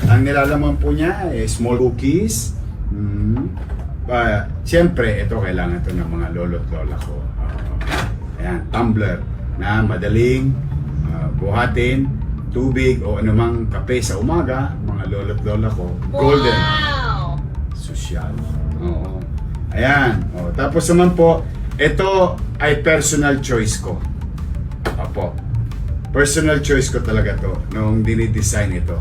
Ang nilalaman po niya ay small cookies. Siyempre, ito kailangan to ng mga lolo't lola ko. Ayan, tumbler na madaling buhatin, tubig o anumang kape sa umaga, mga lolo't lola ko. Golden. Wow! Sosyal. Oo. Ayan. O, tapos naman po, ito ay personal choice ko. Apo. Personal choice ko talaga to nung dinidesign ito.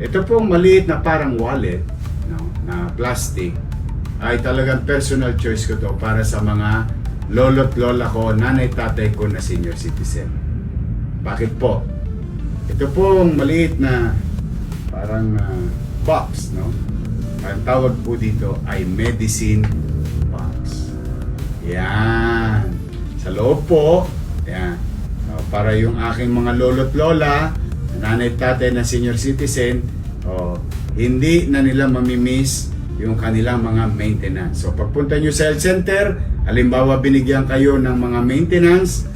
Ito pong maliit na parang wallet, no, na plastic, ay talagang personal choice ko to para sa mga lolo't lola ko, nanay tatay ko na senior citizen. Bakit po? Ito pong maliit na parang box, no? Ang tawag po dito ay medicine box. Yan. Sa loob po, yan. Para yung aking mga lolo't lola, nanay tatay na senior citizen, hindi na nila mamimiss yung kanilang mga maintenance. So pagpunta nyo sa health center, halimbawa binigyan kayo ng mga maintenance,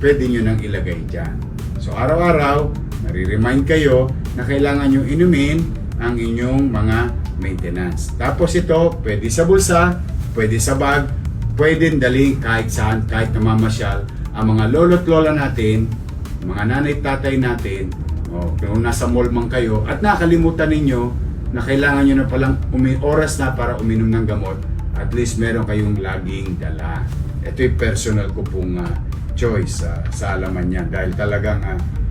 pwede nyo nang ilagay dyan. So araw-araw, nare-remind kayo na kailangan nyo inumin ang inyong mga maintenance. Tapos ito, pwede sa bulsa, pwede sa bag, pwede daling kahit saan, kahit namamasyal, ang mga lolo't lola natin, mga nanay tatay natin, kung nasa mall man kayo, at nakalimutan ninyo na kailangan nyo na palang oras na para uminom ng gamot, at least meron kayong laging dala. Ito yung personal ko pong choice sa alaman niya, dahil talagang